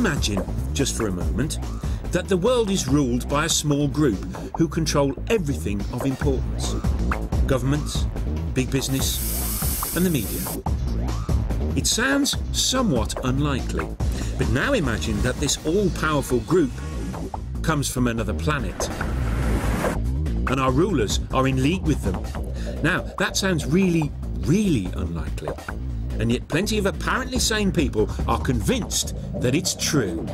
imagine, just for a moment, that the world is ruled by a small group who control everything of importance. Governments, big business, and the media. It sounds somewhat unlikely, but now imagine that this all-powerful group comes from another planet, and our rulers are in league with them. Now, that sounds really, really unlikely, and yet plenty of apparently sane people are convinced that it's true.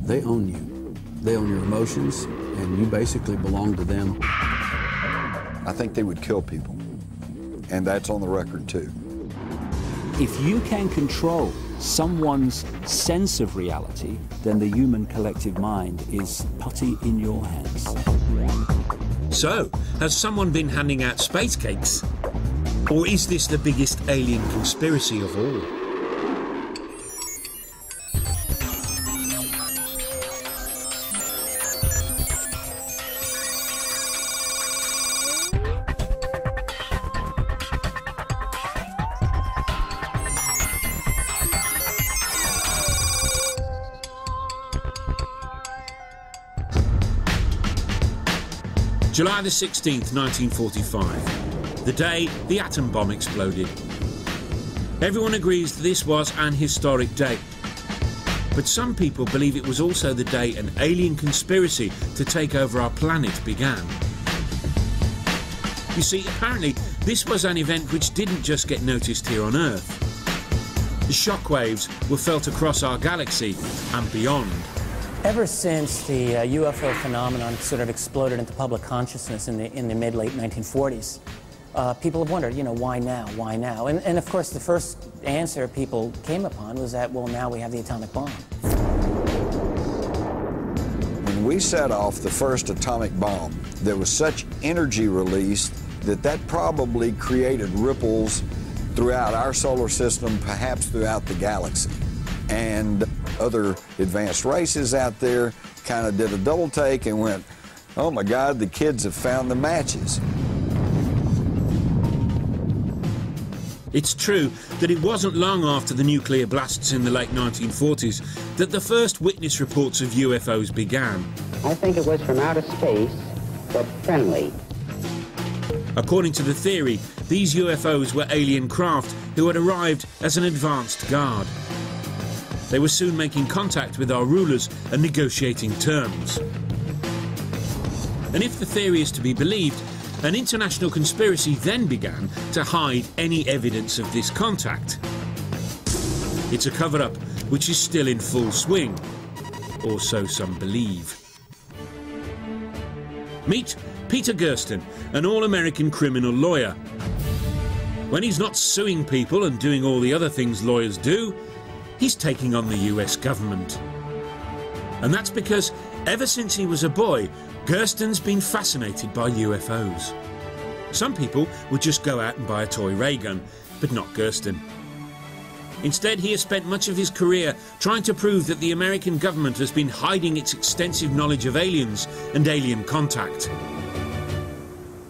They own you. They own your emotions, and you basically belong to them. I think they would kill people, and that's on the record too. If you can control someone's sense of reality, then the human collective mind is putty in your hands. So, has someone been handing out space cakes? Or is this the biggest alien conspiracy of all? July the 16th, 1945, the day the atom bomb exploded. Everyone agrees this was an historic day, but some people believe it was also the day an alien conspiracy to take over our planet began. You see, apparently this was an event which didn't just get noticed here on Earth. The shockwaves were felt across our galaxy and beyond. Ever since the UFO phenomenon sort of exploded into public consciousness in the mid-late 1940s, people have wondered, you know, why now? Why now? And of course, the first answer people came upon was that, well, now we have the atomic bomb. When we set off the first atomic bomb, there was such energy released that probably created ripples throughout our solar system, perhaps throughout the galaxy. And other advanced races out there kind of did a double take and went, oh my God, the kids have found the matches. It's true that it wasn't long after the nuclear blasts in the late 1940s that the first witness reports of UFOs began. I think it was from outer space, but friendly. According to the theory, these UFOs were alien craft who had arrived as an advanced guard. They were soon making contact with our rulers and negotiating terms. And if the theory is to be believed, an international conspiracy then began to hide any evidence of this contact. It's a cover-up which is still in full swing, or so some believe. Meet Peter Gersten, an all-American criminal lawyer. When he's not suing people and doing all the other things lawyers do, he's taking on the US government. And that's because ever since he was a boy, Gersten's been fascinated by UFOs. Some people would just go out and buy a toy ray gun, but not Gersten. Instead, he has spent much of his career trying to prove that the American government has been hiding its extensive knowledge of aliens and alien contact.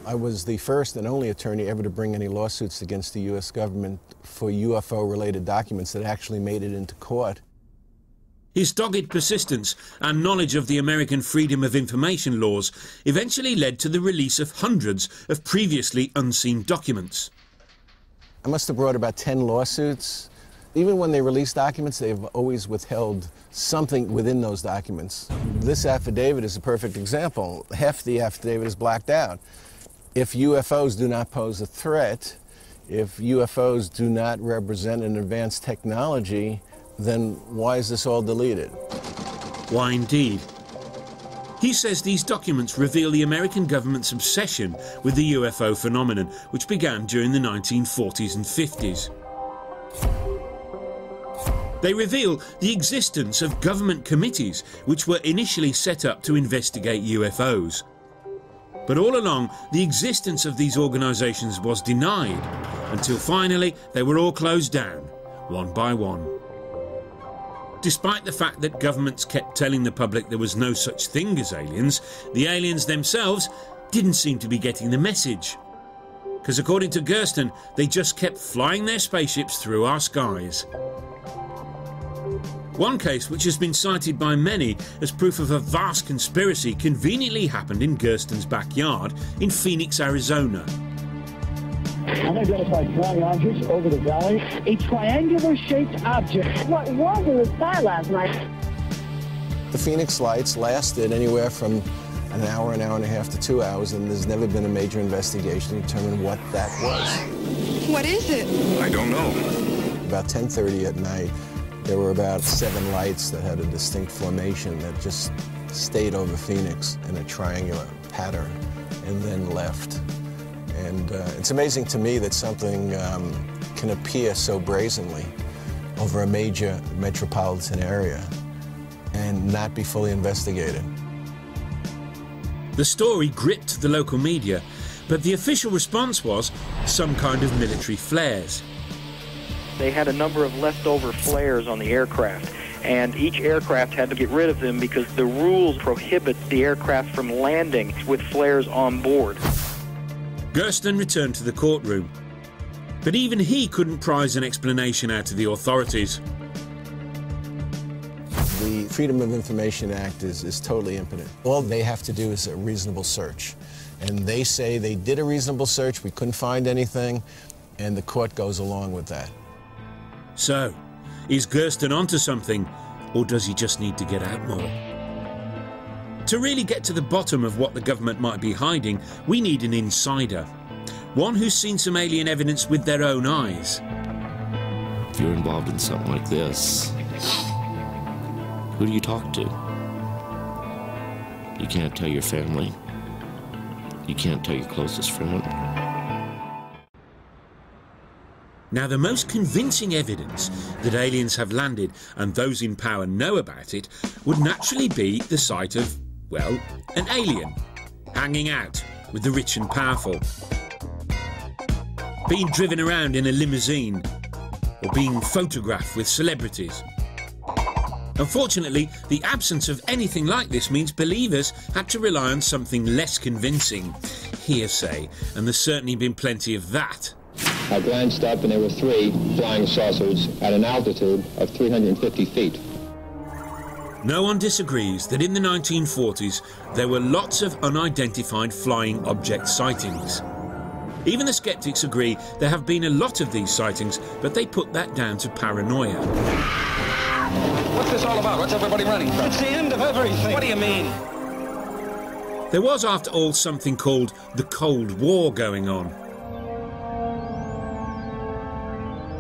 I was the first and only attorney ever to bring any lawsuits against the US government for UFO-related documents that actually made it into court. His dogged persistence and knowledge of the American Freedom of Information laws eventually led to the release of hundreds of previously unseen documents. I must have brought about 10 lawsuits. Even when they release documents, they've always withheld something within those documents. This affidavit is a perfect example. Half the affidavit is blacked out. If UFOs do not pose a threat, if UFOs do not represent an advanced technology, then why is this all deleted? Why indeed? He says these documents reveal the American government's obsession with the UFO phenomenon, which began during the 1940s and 50s. They reveal the existence of government committees which were initially set up to investigate UFOs. But all along, the existence of these organisations was denied, until finally they were all closed down, one by one. Despite the fact that governments kept telling the public there was no such thing as aliens, the aliens themselves didn't seem to be getting the message. Because according to Gersten, they just kept flying their spaceships through our skies. One case, which has been cited by many as proof of a vast conspiracy, conveniently happened in Gersten's backyard in Phoenix, Arizona. Unidentified flying objects over the valley. A triangular-shaped object. What was in the sky last night? The Phoenix lights lasted anywhere from an hour and a half to 2 hours, and there's never been a major investigation to determine what that was. What is it? I don't know. About 10:30 at night, there were about 7 lights that had a distinct formation that just stayed over Phoenix in a triangular pattern and then left. And it's amazing to me that something can appear so brazenly over a major metropolitan area and not be fully investigated. The story gripped the local media, but the official response was some kind of military flares. They had a number of leftover flares on the aircraft, and each aircraft had to get rid of them because the rules prohibit the aircraft from landing with flares on board. Gersten returned to the courtroom, but even he couldn't prize an explanation out of the authorities. The Freedom of Information Act is totally impotent. All they have to do is a reasonable search. And they say they did a reasonable search, we couldn't find anything, and the court goes along with that. So, is Gersten onto something, or does he just need to get out more? To really get to the bottom of what the government might be hiding, we need an insider. One who's seen some alien evidence with their own eyes. If you're involved in something like this, who do you talk to? You can't tell your family. You can't tell your closest friend. Now, the most convincing evidence that aliens have landed and those in power know about it would naturally be the sight of, well, an alien hanging out with the rich and powerful, being driven around in a limousine, or being photographed with celebrities. Unfortunately, the absence of anything like this means believers had to rely on something less convincing, hearsay, and there's certainly been plenty of that. I glanced up and there were 3 flying saucers at an altitude of 350 feet. No one disagrees that in the 1940s there were lots of unidentified flying object sightings. Even the skeptics agree there have been a lot of these sightings, but they put that down to paranoia. What's this all about? What's everybody running from? It's the end of everything. What do you mean? There was, after all, something called the Cold War going on.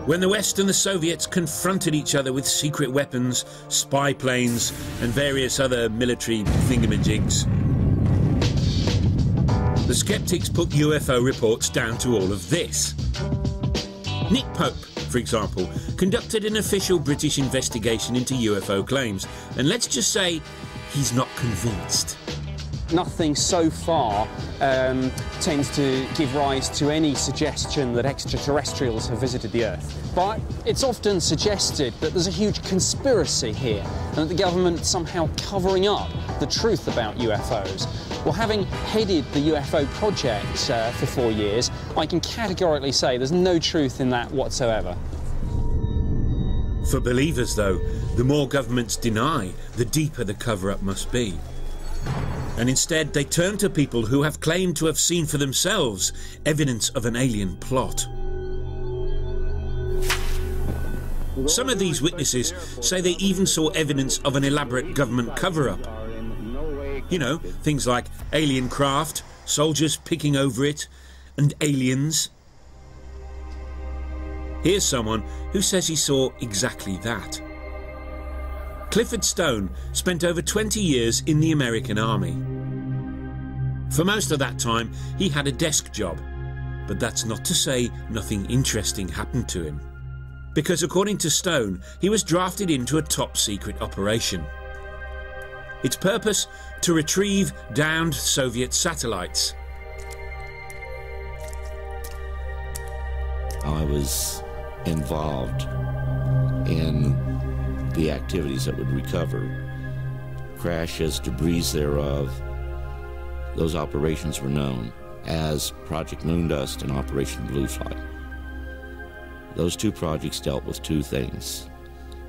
When the West and the Soviets confronted each other with secret weapons, spy planes, and various other military thingamajigs. The skeptics put UFO reports down to all of this. Nick Pope, for example, conducted an official British investigation into UFO claims, and let's just say he's not convinced. Nothing so far tends to give rise to any suggestion that extraterrestrials have visited the Earth. But it's often suggested that there's a huge conspiracy here and that the government somehow covering up the truth about UFOs. Well, having headed the UFO project for 4 years, I can categorically say there's no truth in that whatsoever. For believers, though, the more governments deny, the deeper the cover-up must be. And instead they turn to people who have claimed to have seen for themselves evidence of an alien plot. Some of these witnesses say they even saw evidence of an elaborate government cover-up. You know, things like alien craft, soldiers picking over it, and aliens. Here's someone who says he saw exactly that. Clifford Stone spent over 20 years in the American Army. For most of that time, he had a desk job, but that's not to say nothing interesting happened to him. Because according to Stone, he was drafted into a top-secret operation. Its purpose? To retrieve downed Soviet satellites. I was involved in the activities that would recover crashes, debris thereof. Those operations were known as Project Moondust and Operation Blue Flight. Those 2 projects dealt with 2 things: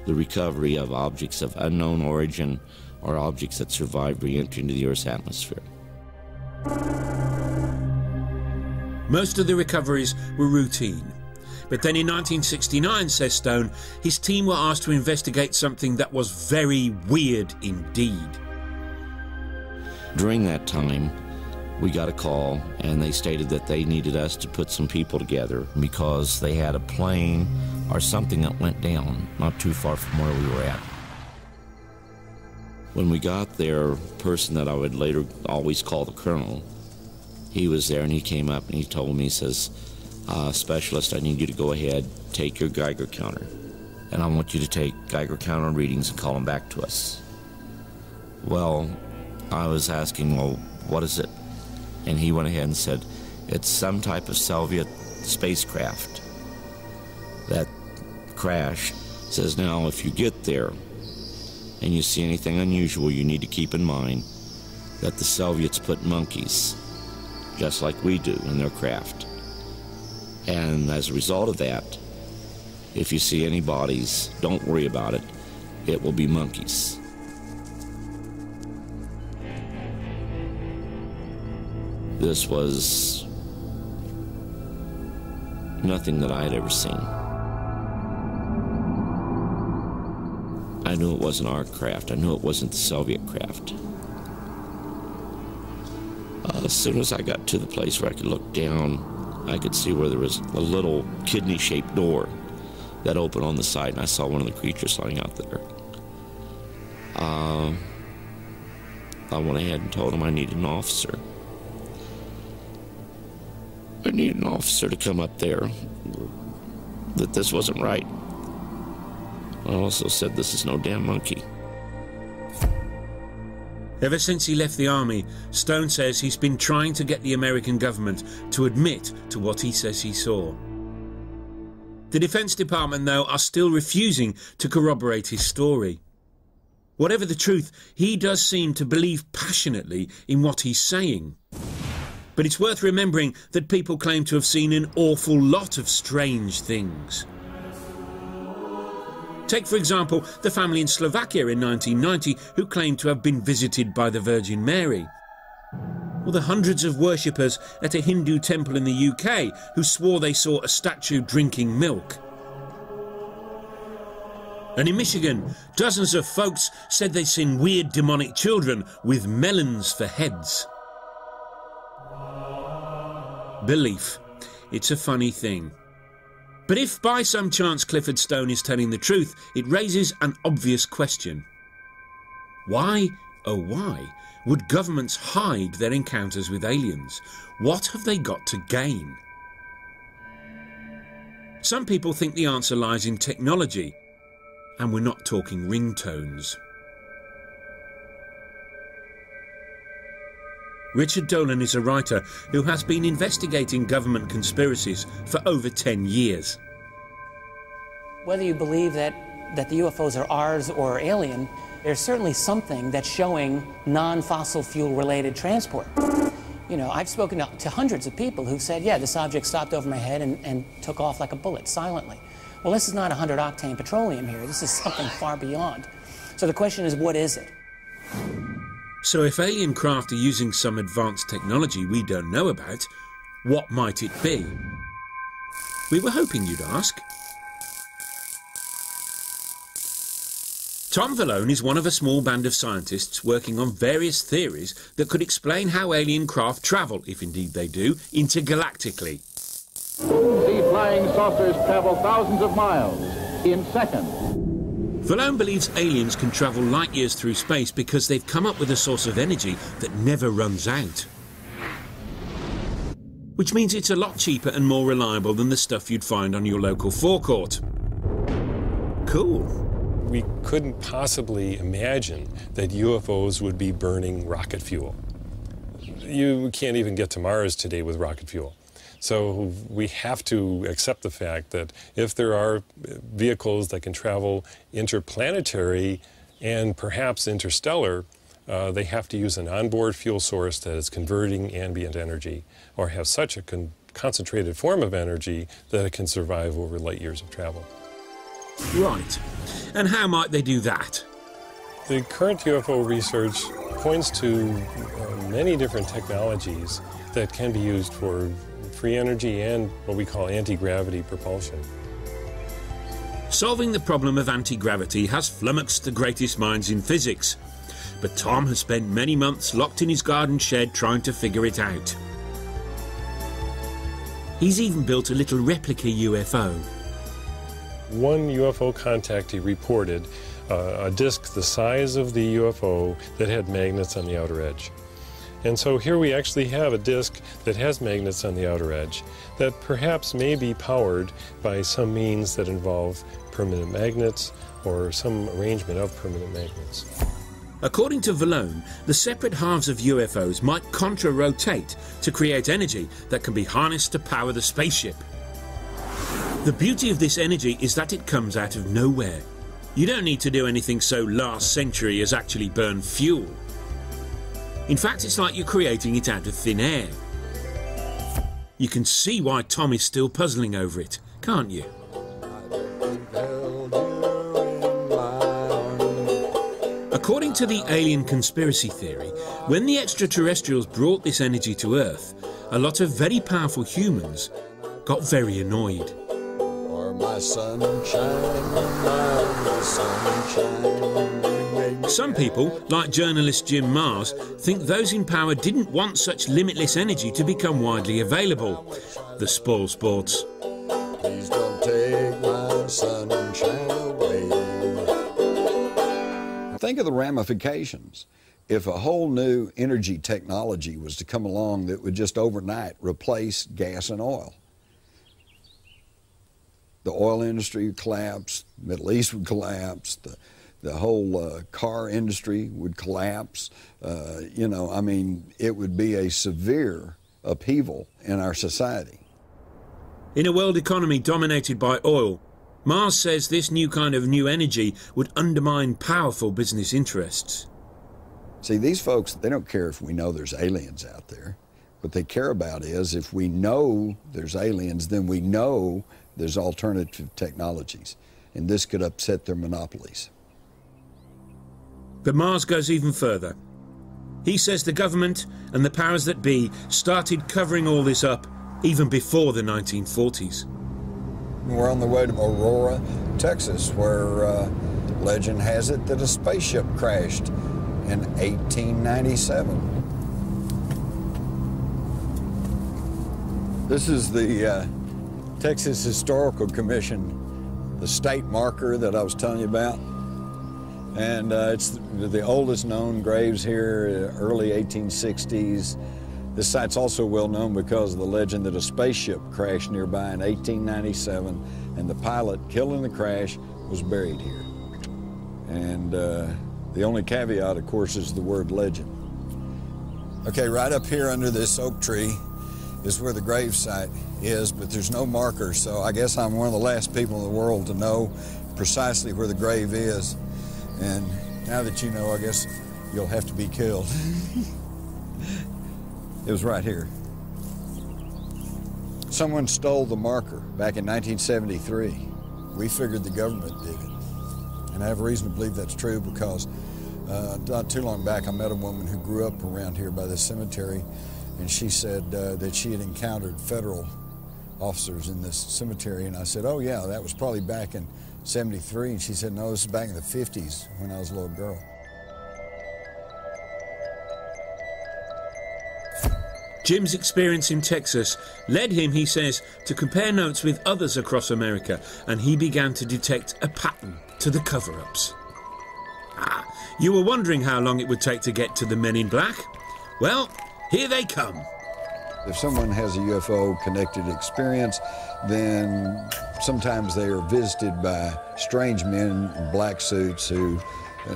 the recovery of objects of unknown origin or objects that survived re-entry into the Earth's atmosphere. Most of the recoveries were routine. But then in 1969, says Stone, his team were asked to investigate something that was very weird indeed. During that time, we got a call, and they stated that they needed us to put some people together because they had a plane or something that went down not too far from where we were at. When we got there, a person that I would later always call the Colonel, he was there, and he came up and he told me, he says, "Specialist, I need you to go ahead, take your Geiger counter, and I want you to take Geiger counter readings and call them back to us." Well, I was asking, well, what is it? And he went ahead and said, it's some type of Soviet spacecraft that crashed. Says, now, if you get there and you see anything unusual, you need to keep in mind that the Soviets put monkeys, just like we do, in their craft. And as a result of that, if you see any bodies, don't worry about it. It will be monkeys. This was nothing that I had ever seen. I knew it wasn't our craft. I knew it wasn't the Soviet craft. As soon as I got to the place where I could look down, I could see where there was a little kidney-shaped door that opened on the side, and I saw one of the creatures lying out there. I went ahead and told him I needed an officer. I needed an officer to come up there, that this wasn't right. I also said, this is no damn monkey. Ever since he left the army, Stone says he's been trying to get the American government to admit to what he says he saw. The Defense Department, though, are still refusing to corroborate his story. Whatever the truth, he does seem to believe passionately in what he's saying. But it's worth remembering that people claim to have seen an awful lot of strange things. Take, for example, the family in Slovakia in 1990 who claimed to have been visited by the Virgin Mary. Or the hundreds of worshippers at a Hindu temple in the UK who swore they saw a statue drinking milk. And in Michigan, dozens of folks said they'd seen weird demonic children with melons for heads. Belief. It's a funny thing. But if by some chance Clifford Stone is telling the truth, it raises an obvious question. Why, oh why, would governments hide their encounters with aliens? What have they got to gain? Some people think the answer lies in technology, and we're not talking ringtones. Richard Dolan is a writer who has been investigating government conspiracies for over 10 years. Whether you believe that the UFOs are ours or alien, there's certainly something that's showing non-fossil fuel related transport. You know, I've spoken to hundreds of people who've said, yeah, this object stopped over my head and took off like a bullet, silently. Well, this is not 100-octane petroleum here. This is something far beyond. So the question is, what is it? So if alien craft are using some advanced technology we don't know about, what might it be? We were hoping you'd ask. Tom Vallone is one of a small band of scientists working on various theories that could explain how alien craft travel, if indeed they do, intergalactically. See flying saucers travel thousands of miles in seconds. Vallone believes aliens can travel light years through space because they've come up with a source of energy that never runs out. Which means it's a lot cheaper and more reliable than the stuff you'd find on your local forecourt. Cool. We couldn't possibly imagine that UFOs would be burning rocket fuel. You can't even get to Mars today with rocket fuel. So we have to accept the fact that if there are vehicles that can travel interplanetary and perhaps interstellar, they have to use an onboard fuel source that is converting ambient energy or have such a concentrated form of energy that it can survive over light years of travel. Right. And how might they do that? The current UFO research points to many different technologies that can be used for free energy and what we call anti-gravity propulsion. Solving the problem of anti-gravity has flummoxed the greatest minds in physics, but Tom has spent many months locked in his garden shed trying to figure it out. He's even built a little replica UFO. One UFO contactee reported a disk the size of the UFO that had magnets on the outer edge. And so here we actually have a disk that has magnets on the outer edge that perhaps may be powered by some means that involve permanent magnets or some arrangement of permanent magnets. According to Vallone, the separate halves of UFOs might contra-rotate to create energy that can be harnessed to power the spaceship. The beauty of this energy is that it comes out of nowhere. You don't need to do anything so last century as actually burn fuel. In fact, it's like you're creating it out of thin air. You can see why Tom is still puzzling over it, can't you? According to the alien conspiracy theory, when the extraterrestrials brought this energy to Earth, a lot of very powerful humans got very annoyed. Some people, like journalist Jim Marrs, think those in power didn't want such limitless energy to become widely available. The spoil sports. Please don't take my sunshine away. Think of the ramifications. If a whole new energy technology was to come along that would just overnight replace gas and oil. The oil industry would collapse, the Middle East would collapse, the whole car industry would collapse. You know, I mean, it would be a severe upheaval in our society. In a world economy dominated by oil, Marrs says this new kind of new energy would undermine powerful business interests. See, these folks, they don't care if we know there's aliens out there. What they care about is if we know there's aliens, then we know there's alternative technologies, and this could upset their monopolies. But Marrs goes even further. He says the government and the powers that be started covering all this up even before the 1940s. We're on the way to Aurora, Texas, where legend has it that a spaceship crashed in 1897. This is the Texas Historical Commission, the state marker that I was telling you about. And it's the oldest known graves here, early 1860s. This site's also well known because of the legend that a spaceship crashed nearby in 1897, and the pilot killed in the crash was buried here. And the only caveat, of course, is the word legend. Okay, right up here under this oak tree is where the grave site is, but there's no marker, so I guess I'm one of the last people in the world to know precisely where the grave is. And now that you know, I guess you'll have to be killed. It was right here. Someone stole the marker back in 1973. We figured the government did it. And I have reason to believe that's true because not too long back I met a woman who grew up around here by this cemetery, and she said that she had encountered federal officers in this cemetery, and I said, oh yeah, that was probably back in 73, and she said, no, this is back in the 50s when I was a little girl. Jim's experience in Texas led him, he says, to compare notes with others across America, and he began to detect a pattern to the cover-ups. Ah, you were wondering how long it would take to get to the Men in Black? Well, here they come. If someone has a UFO-connected experience, then sometimes they are visited by strange men in black suits who,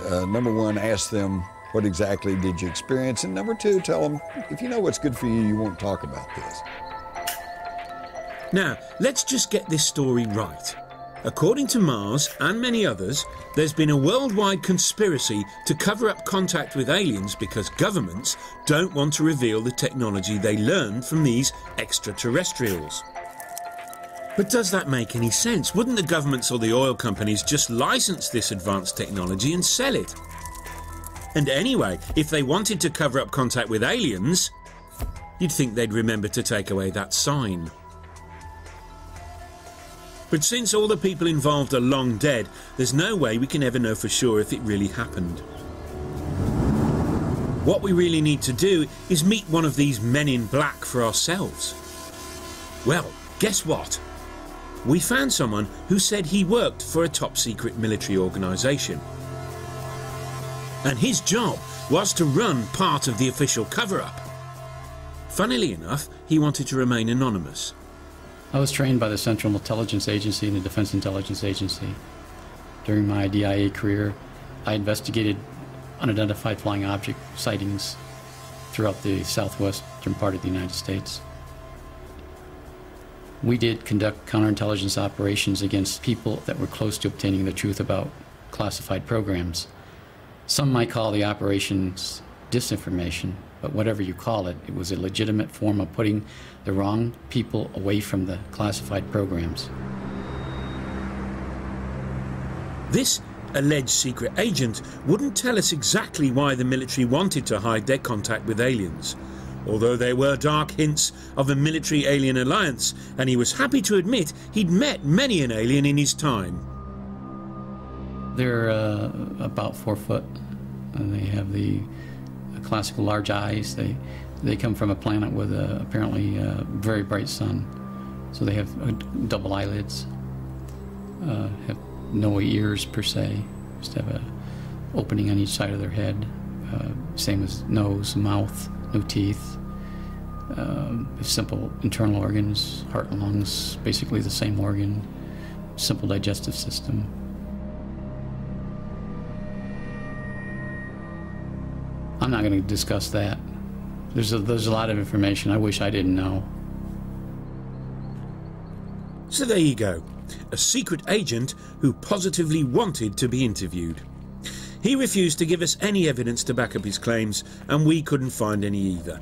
number one, ask them, what exactly did you experience? And number two, tell them, if you know what's good for you, you won't talk about this. Now, let's just get this story right. According to Marrs and many others, there's been a worldwide conspiracy to cover up contact with aliens because governments don't want to reveal the technology they learned from these extraterrestrials. But does that make any sense? Wouldn't the governments or the oil companies just license this advanced technology and sell it? And anyway, if they wanted to cover up contact with aliens, you'd think they'd remember to take away that sign. But since all the people involved are long dead, there's no way we can ever know for sure if it really happened. What we really need to do is meet one of these men in black for ourselves. Well, guess what? We found someone who said he worked for a top-secret military organisation. And his job was to run part of the official cover-up. Funnily enough, he wanted to remain anonymous. I was trained by the Central Intelligence Agency and the Defense Intelligence Agency. During my DIA career, I investigated unidentified flying object sightings throughout the southwestern part of the United States. We did conduct counterintelligence operations against people that were close to obtaining the truth about classified programs. Some might call the operations disinformation, but whatever you call it, it was a legitimate form of putting the wrong people away from the classified programs. This alleged secret agent wouldn't tell us exactly why the military wanted to hide their contact with aliens, although there were dark hints of a military-alien alliance, and he was happy to admit he'd met many an alien in his time. They're about 4 foot, and they have the classical large eyes. They come from a planet with apparently a very bright sun, so they have double eyelids, have no ears per se, just have an opening on each side of their head, same as nose, mouth, no teeth, simple internal organs, heart and lungs, basically the same organ, simple digestive system. I'm not going to discuss that. There's a lot of information I wish I didn't know. So there you go, a secret agent who positively wanted to be interviewed. He refused to give us any evidence to back up his claims, and we couldn't find any either.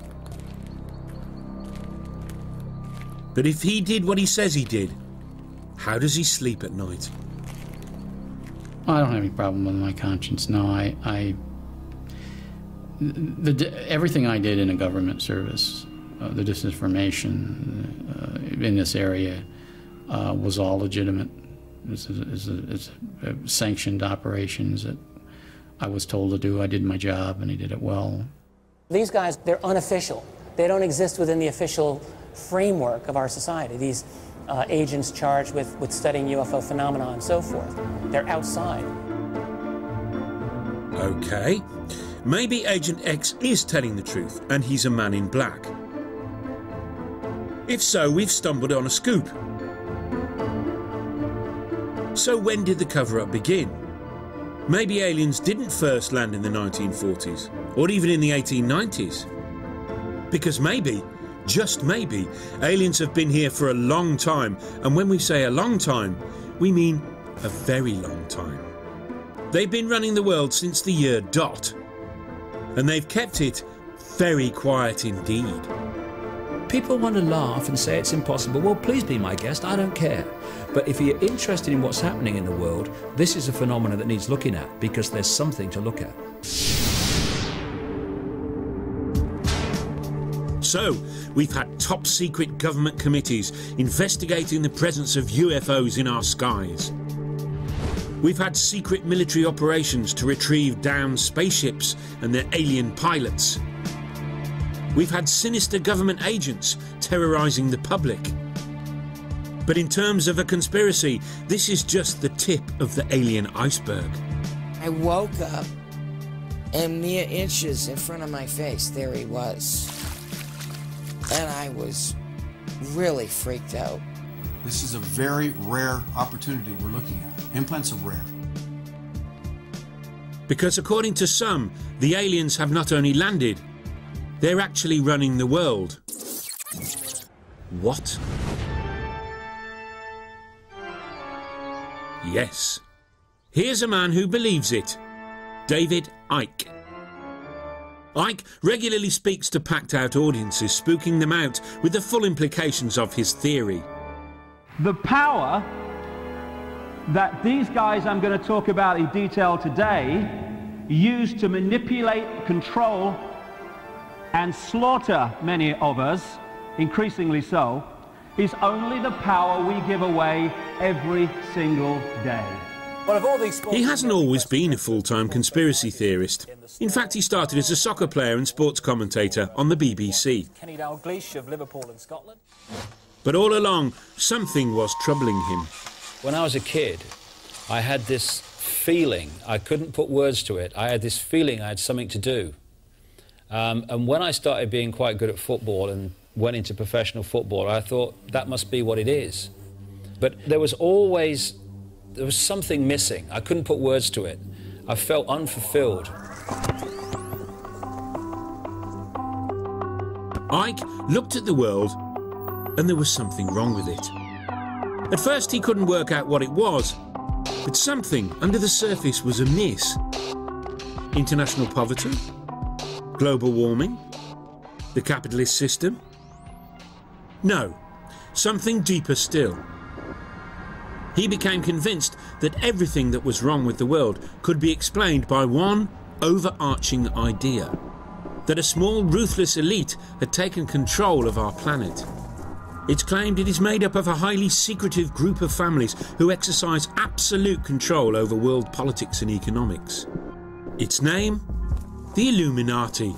But if he did what he says he did, how does he sleep at night? I don't have any problem with my conscience. No, everything I did in a government service, the disinformation in this area, was all legitimate. It's sanctioned operations that I was told to do. I did my job, and I did it well. These guys, they're unofficial. They don't exist within the official framework of our society. These agents charged with studying UFO phenomena and so forth. They're outside. Okay. Maybe Agent X is telling the truth, and he's a man in black. If so, we've stumbled on a scoop. So when did the cover-up begin? Maybe aliens didn't first land in the 1940s, or even in the 1890s. Because maybe, just maybe, aliens have been here for a long time, and when we say a long time, we mean a very long time. They've been running the world since the year dot, and they've kept it very quiet indeed. People want to laugh and say it's impossible. Well, please be my guest, I don't care. But if you're interested in what's happening in the world, this is a phenomenon that needs looking at, because there's something to look at. So, we've had top-secret government committees investigating the presence of UFOs in our skies. We've had secret military operations to retrieve downed spaceships and their alien pilots. We've had sinister government agents terrorizing the public. But in terms of a conspiracy, this is just the tip of the alien iceberg. I woke up, and mere inches in front of my face, there he was. And I was really freaked out. This is a very rare opportunity we're looking at. Implants are rare. Because according to some, the aliens have not only landed, they're actually running the world. What? Yes. Here's a man who believes it. David Icke. Icke regularly speaks to packed-out audiences, spooking them out with the full implications of his theory. The power that these guys I'm going to talk about in detail today use to manipulate, control, and slaughter many of us, increasingly so, is only the power we give away every single day. He hasn't always been a full-time conspiracy theorist. In fact, he started as a soccer player and sports commentator on the BBC. Kenny Dalglish of Liverpool and Scotland. But all along, something was troubling him. When I was a kid, I had this feeling, I couldn't put words to it, I had this feeling I had something to do. And when I started being quite good at football and went into professional football, I thought that must be what it is. But there was something missing. I couldn't put words to it. I felt unfulfilled. Ike looked at the world and there was something wrong with it. At first he couldn't work out what it was, but something under the surface was amiss. International poverty? Global warming? The capitalist system? No, something deeper still. He became convinced that everything that was wrong with the world could be explained by one overarching idea: that a small, ruthless elite had taken control of our planet. It's claimed it is made up of a highly secretive group of families who exercise absolute control over world politics and economics. Its name? The Illuminati.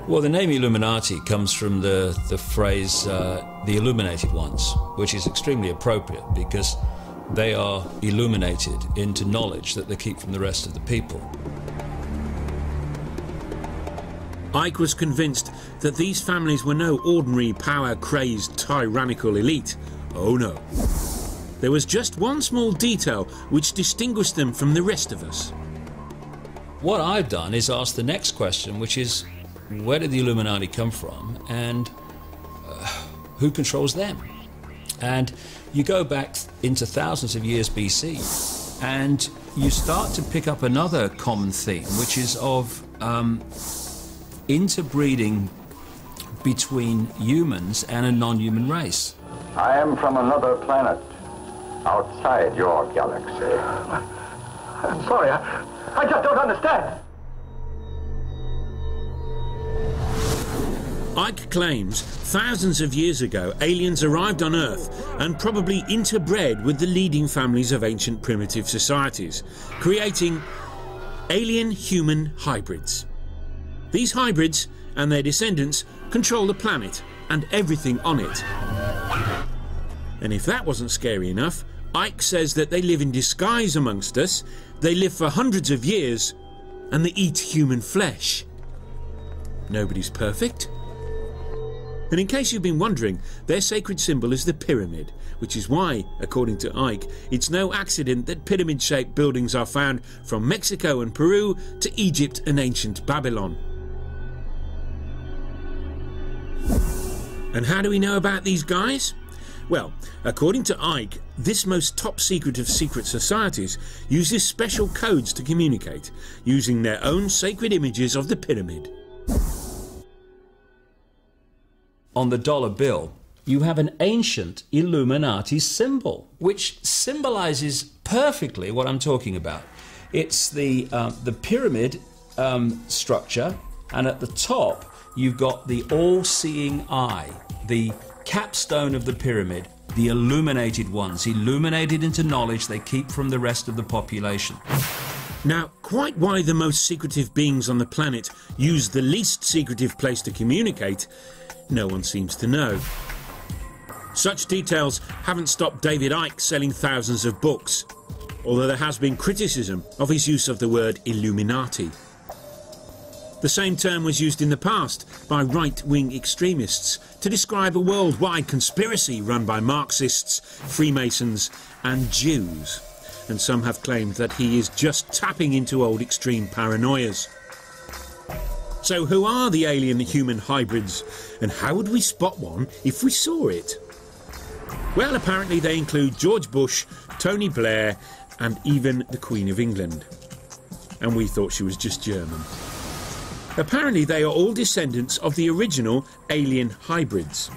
Well, the name Illuminati comes from the phrase the illuminated ones, which is extremely appropriate because they are illuminated into knowledge that they keep from the rest of the people. Ike was convinced that these families were no ordinary power-crazed tyrannical elite. Oh no. There was just one small detail which distinguished them from the rest of us. What I've done is ask the next question, which is, where did the Illuminati come from, and who controls them? And you go back into thousands of years BC, and you start to pick up another common theme, which is of interbreeding between humans and a non-human race. I am from another planet, outside your galaxy. I'm sorry, I just don't understand. Ike claims thousands of years ago aliens arrived on Earth and probably interbred with the leading families of ancient primitive societies, creating alien-human hybrids. These hybrids and their descendants control the planet and everything on it. And if that wasn't scary enough, Ike says that they live in disguise amongst us, they live for hundreds of years, and they eat human flesh. Nobody's perfect. And in case you've been wondering, their sacred symbol is the pyramid, which is why, according to Ike, it's no accident that pyramid-shaped buildings are found from Mexico and Peru to Egypt and ancient Babylon. And how do we know about these guys? Well, according to Ike, this most top secret of secret societies uses special codes to communicate, using their own sacred images of the pyramid. On the dollar bill, you have an ancient Illuminati symbol, which symbolizes perfectly what I'm talking about. It's the pyramid structure, and at the top you've got the all-seeing eye, the capstone of the pyramid, the illuminated ones, illuminated into knowledge they keep from the rest of the population. Now, quite why the most secretive beings on the planet use the least secretive place to communicate, no one seems to know. Such details haven't stopped David Icke selling thousands of books, although there has been criticism of his use of the word Illuminati. The same term was used in the past by right-wing extremists to describe a worldwide conspiracy run by Marxists, Freemasons and Jews, and some have claimed that he is just tapping into old extreme paranoias. So who are the alien-human hybrids, and how would we spot one if we saw it? Well, apparently they include George Bush, Tony Blair and even the Queen of England. And we thought she was just German. Apparently they are all descendants of the original alien hybrids.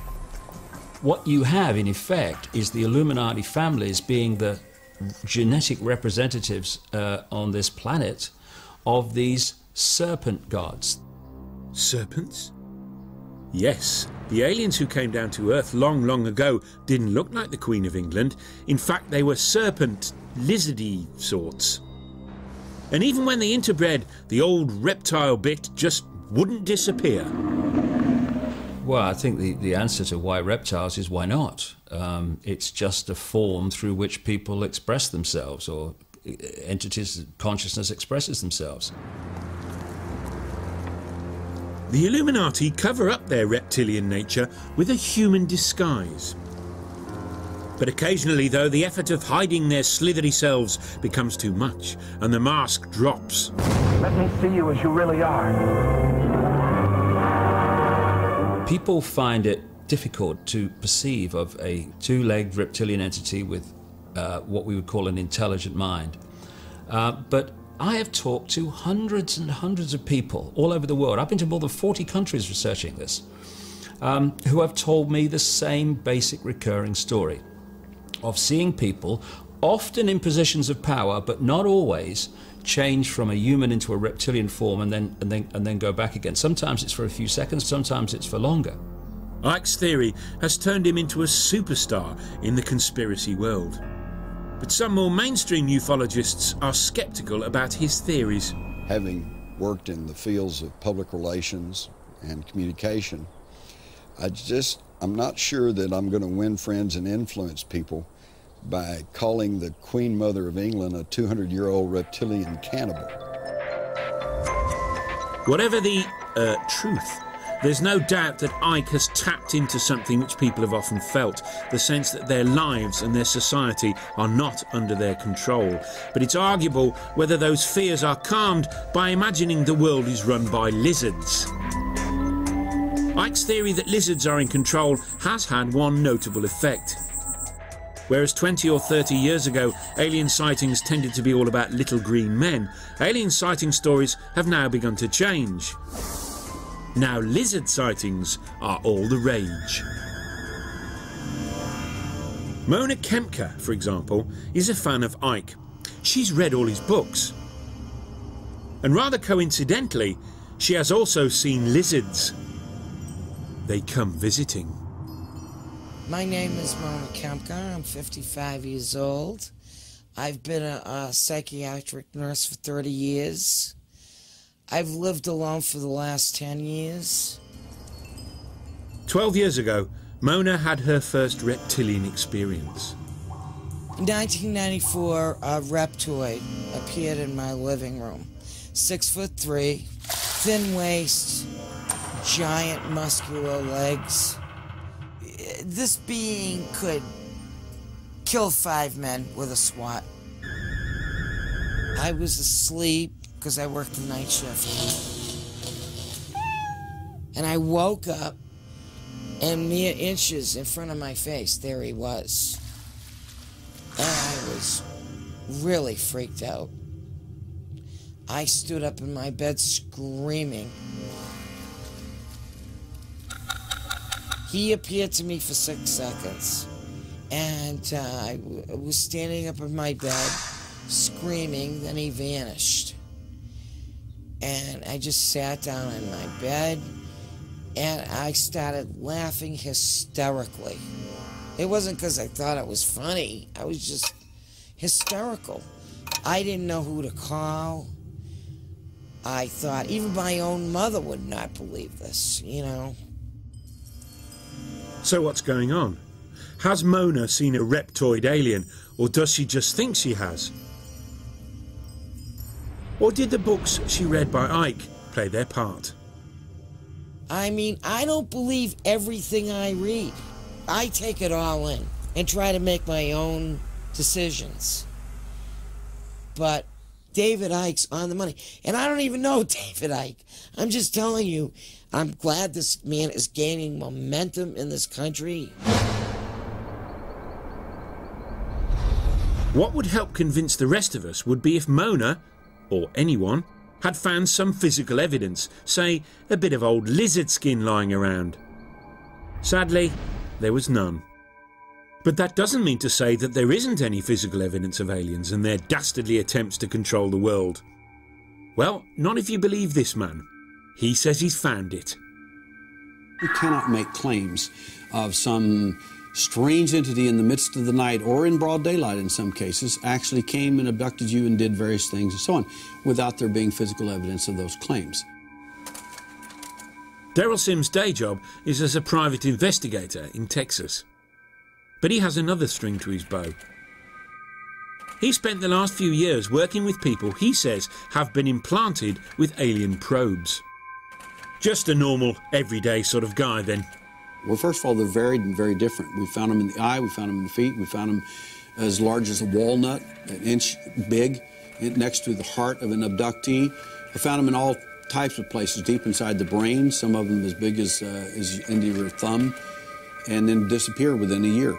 What you have, in effect, is the Illuminati families being the genetic representatives on this planet of these serpent gods. Serpents? Yes, the aliens who came down to Earth long, long ago didn't look like the Queen of England. In fact, they were serpent, lizardy sorts. And even when they interbred, the old reptile bit just wouldn't disappear. Well, I think the answer to why reptiles is why not. It's just a form through which people express themselves, or entities, consciousness expresses themselves. The Illuminati cover up their reptilian nature with a human disguise. But occasionally, though, the effort of hiding their slithery selves becomes too much, and the mask drops. Let me see you as you really are. People find it difficult to perceive of a two-legged reptilian entity with what we would call an intelligent mind. But I have talked to hundreds and hundreds of people all over the world. I've been to more than 40 countries researching this, who have told me the same basic recurring story of seeing people, often in positions of power, but not always, change from a human into a reptilian form and then go back again. Sometimes it's for a few seconds, sometimes it's for longer. Icke's theory has turned him into a superstar in the conspiracy world. But some more mainstream ufologists are skeptical about his theories. Having worked in the fields of public relations and communication, I'm not sure that I'm going to win friends and influence people by calling the Queen Mother of England a 200-year-old reptilian cannibal. Whatever the truth, there's no doubt that Icke has tapped into something which people have often felt, the sense that their lives and their society are not under their control. But it's arguable whether those fears are calmed by imagining the world is run by lizards. Icke's theory that lizards are in control has had one notable effect. Whereas 20 or 30 years ago, alien sightings tended to be all about little green men, alien sighting stories have now begun to change. Now lizard sightings are all the rage. Mona Kempka, for example, is a fan of Icke. She's read all his books. And rather coincidentally, she has also seen lizards. They come visiting. My name is Mona Kempka. I'm 55 years old. I've been a psychiatric nurse for 30 years. I've lived alone for the last 10 years. 12 years ago, Mona had her first reptilian experience. In 1994, a reptoid appeared in my living room. 6'3", thin waist, giant muscular legs. This being could kill 5 men with a swat. I was asleep because I worked the night shift. And I woke up, and mere inches in front of my face, there he was. And I was really freaked out. I stood up in my bed screaming. He appeared to me for 6 seconds, and I was standing up in my bed, screaming, then he vanished. And I just sat down in my bed, and I started laughing hysterically. It wasn't because I thought it was funny, I was just hysterical. I didn't know who to call. I thought even my own mother would not believe this, you know. So what's going on? Has Mona seen a reptoid alien, or does she just think she has? Or did the books she read by Icke play their part? I mean, I don't believe everything I read. I take it all in and try to make my own decisions. But David Icke's on the money. And I don't even know David Icke. I'm just telling you, I'm glad this man is gaining momentum in this country. What would help convince the rest of us would be if Mona, or anyone, had found some physical evidence, say a bit of old lizard skin lying around. Sadly, there was none. But that doesn't mean to say that there isn't any physical evidence of aliens and their dastardly attempts to control the world. Well, not if you believe this man. He says he's found it. We cannot make claims of some strange entity in the midst of the night or in broad daylight in some cases actually came and abducted you and did various things and so on without there being physical evidence of those claims. Derrell Sims' day job is as a private investigator in Texas. But he has another string to his bow. He spent the last few years working with people he says have been implanted with alien probes. Just a normal, everyday sort of guy then. Well, first of all, they're varied and very different. We found them in the eye, we found them in the feet, we found them as large as a walnut, an inch big, next to the heart of an abductee. We found them in all types of places, deep inside the brain, some of them as big as into your thumb, and then disappear within a year.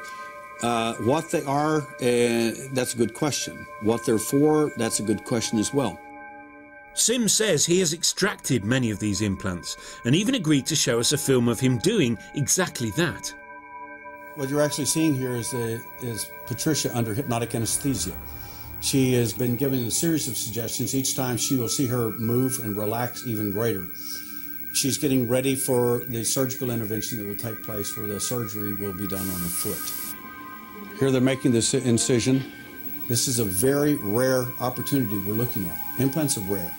What they are, that's a good question. What they're for, that's a good question as well. Sims says he has extracted many of these implants and even agreed to show us a film of him doing exactly that. What you're actually seeing here is Patricia under hypnotic anesthesia. She has been given a series of suggestions. Each time she will see her move and relax even greater. She's getting ready for the surgical intervention that will take place where the surgery will be done on her foot. Here they're making this incision. This is a very rare opportunity we're looking at. Implants are rare.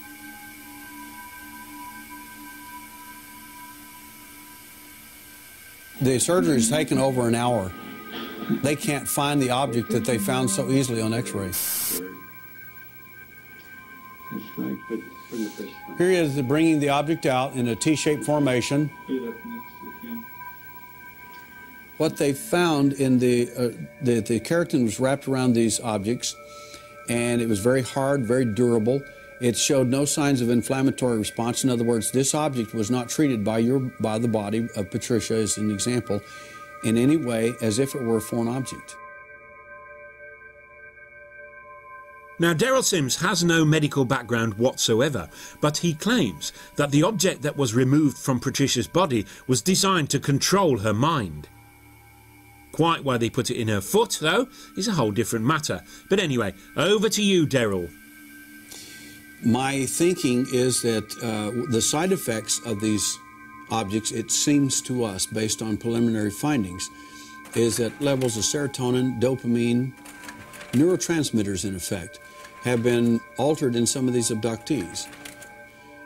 The surgery has taken over an hour. They can't find the object that they found so easily on X-ray. Here he is bringing the object out in a T-shaped formation. What they found in the keratin was wrapped around these objects, and it was very hard, very durable. It showed no signs of inflammatory response. In other words, this object was not treated by the body of Patricia, as an example, in any way as if it were a foreign object. Now, Derrell Sims has no medical background whatsoever, but he claims that the object that was removed from Patricia's body was designed to control her mind. Quite why they put it in her foot, though, is a whole different matter. But anyway, over to you, Derrell. My thinking is that the side effects of these objects, it seems to us, based on preliminary findings, is that levels of serotonin, dopamine, neurotransmitters, in effect, have been altered in some of these abductees.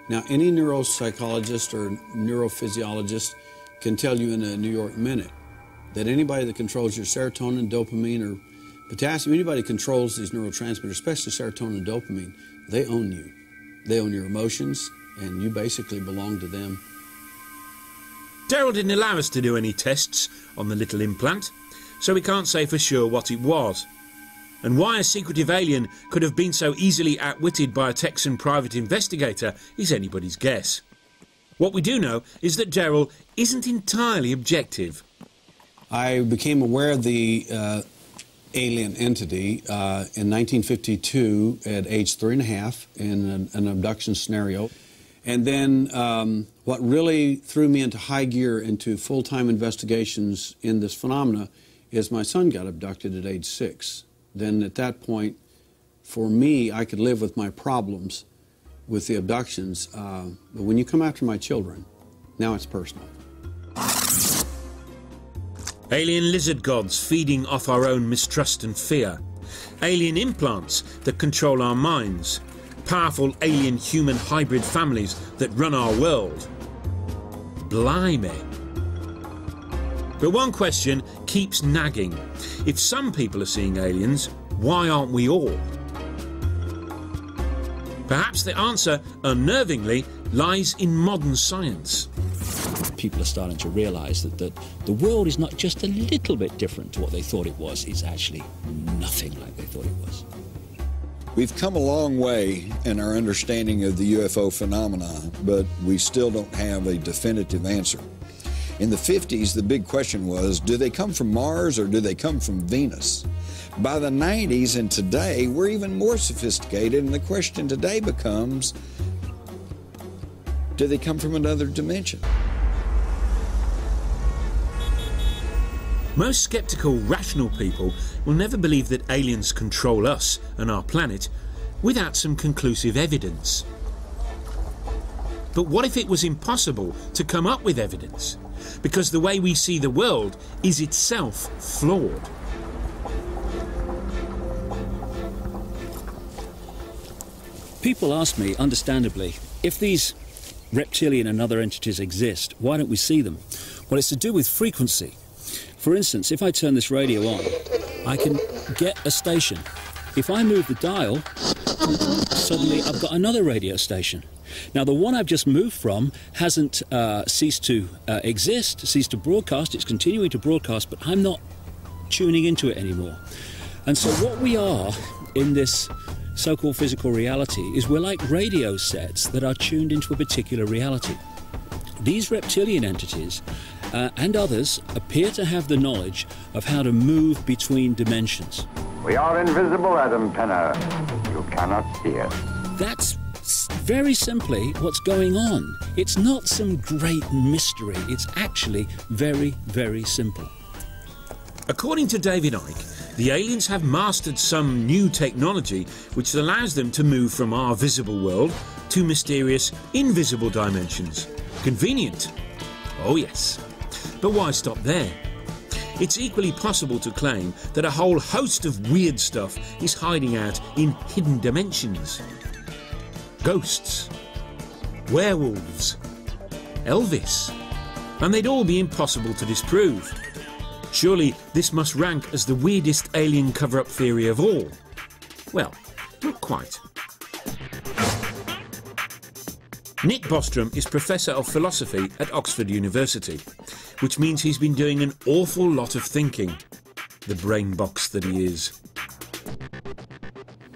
Now, any neuropsychologist or neurophysiologist can tell you in a New York minute that anybody that controls your serotonin, dopamine, or potassium, anybody controls these neurotransmitters, especially serotonin and dopamine, they own you. They own your emotions, and you basically belong to them. Derrell didn't allow us to do any tests on the little implant, so we can't say for sure what it was. And why a secretive alien could have been so easily outwitted by a Texan private investigator is anybody's guess. What we do know is that Derrell isn't entirely objective. I became aware of the alien entity in 1952 at age 3.5 in an abduction scenario. And then what really threw me into high gear into full-time investigations in this phenomena is my son got abducted at age 6. Then at that point, for me, I could live with my problems with the abductions. But when you come after my children, now it's personal. Alien lizard gods feeding off our own mistrust and fear. Alien implants that control our minds. Powerful alien-human hybrid families that run our world. Blimey. But one question keeps nagging. If some people are seeing aliens, why aren't we all? Perhaps the answer, unnervingly, lies in modern science. People are starting to realise that the world is not just a little bit different to what they thought it was. It's actually nothing like they thought it was. We've come a long way in our understanding of the UFO phenomena, but we still don't have a definitive answer. In the 50s, the big question was, do they come from Mars or do they come from Venus? By the 90s and today, we're even more sophisticated, and the question today becomes, do they come from another dimension? Most sceptical, rational people will never believe that aliens control us and our planet without some conclusive evidence. But what if it was impossible to come up with evidence? Because the way we see the world is itself flawed. People ask me, understandably, if these reptilian and other entities exist, why don't we see them? Well, it's to do with frequency. For instance, if I turn this radio on, I can get a station. If I move the dial, suddenly I've got another radio station. Now, the one I've just moved from hasn't ceased to exist, ceased to broadcast. It's continuing to broadcast, but I'm not tuning into it anymore. And so what we are in this so-called physical reality is we're like radio sets that are tuned into a particular reality. These reptilian entities and others appear to have the knowledge of how to move between dimensions. We are invisible, Adam Penner. You cannot see us. That's very simply what's going on. It's not some great mystery. It's actually very, very simple. According to David Icke, the aliens have mastered some new technology which allows them to move from our visible world to mysterious, invisible dimensions. Convenient. Oh yes. But why stop there? It's equally possible to claim that a whole host of weird stuff is hiding out in hidden dimensions. Ghosts, werewolves, Elvis, and they'd all be impossible to disprove. Surely this must rank as the weirdest alien cover-up theory of all. Well, not quite. Nick Bostrom is Professor of Philosophy at Oxford University, which means he's been doing an awful lot of thinking, the brain box that he is.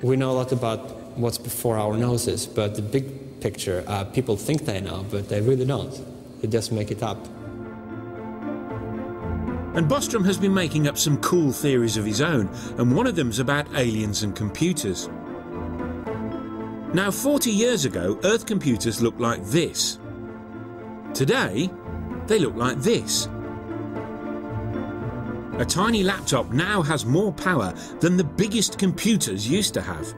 We know a lot about what's before our noses, but the big picture, people think they know, but they really don't. They just make it up. And Bostrom has been making up some cool theories of his own, and one of them's about aliens and computers. Now, 40 years ago, Earth computers looked like this. Today, they look like this. A tiny laptop now has more power than the biggest computers used to have.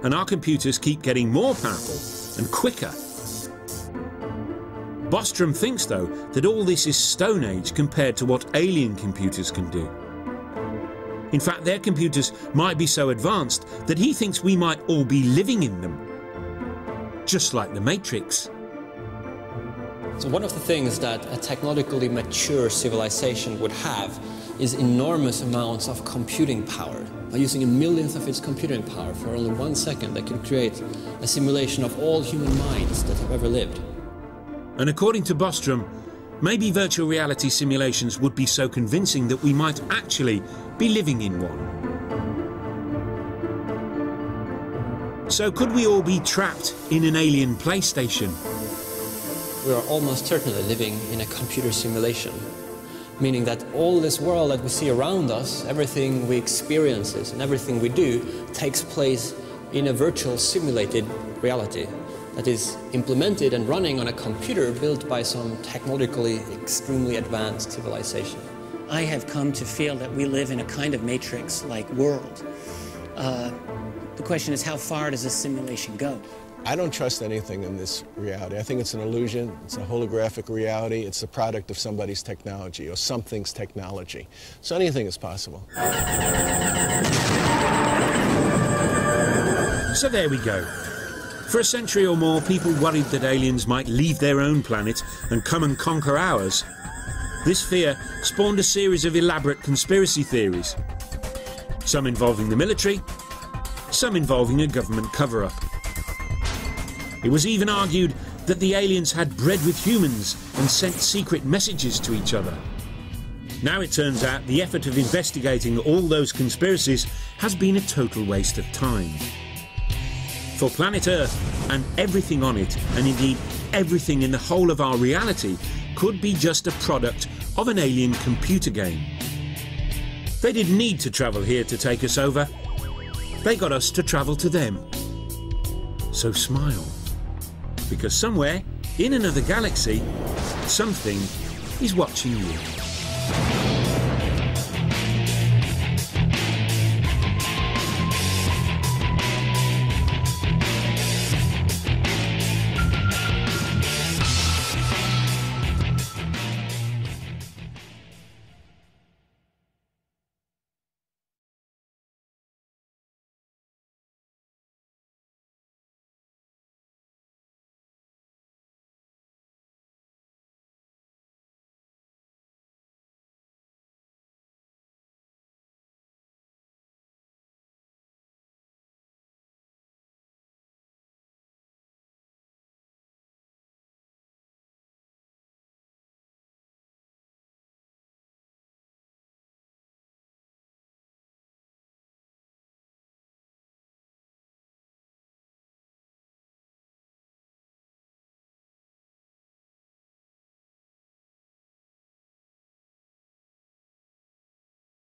And our computers keep getting more powerful and quicker. Bostrom thinks, though, that all this is Stone Age compared to what alien computers can do. In fact, their computers might be so advanced that he thinks we might all be living in them. Just like the Matrix. So one of the things that a technologically mature civilization would have is enormous amounts of computing power. By using a millionth of its computing power for only 1 second, they could create a simulation of all human minds that have ever lived. And according to Bostrom, maybe virtual reality simulations would be so convincing that we might actually be living in one. So could we all be trapped in an alien PlayStation? We are almost certainly living in a computer simulation, meaning that all this world that we see around us, everything we experience and everything we do, takes place in a virtual simulated reality that is implemented and running on a computer built by some technologically extremely advanced civilization. I have come to feel that we live in a kind of matrix-like world. The question is, how far does this simulation go? I don't trust anything in this reality. I think it's an illusion. It's a holographic reality. It's the product of somebody's technology or something's technology. So anything is possible. So there we go. For a century or more, people worried that aliens might leave their own planet and come and conquer ours. This fear spawned a series of elaborate conspiracy theories, some involving the military, some involving a government cover-up. It was even argued that the aliens had bred with humans and sent secret messages to each other. Now it turns out the effort of investigating all those conspiracies has been a total waste of time. For planet Earth and everything on it, and indeed everything in the whole of our reality, could be just a product of an alien computer game. They didn't need to travel here to take us over. They got us to travel to them. So smile, because somewhere in another galaxy, something is watching you.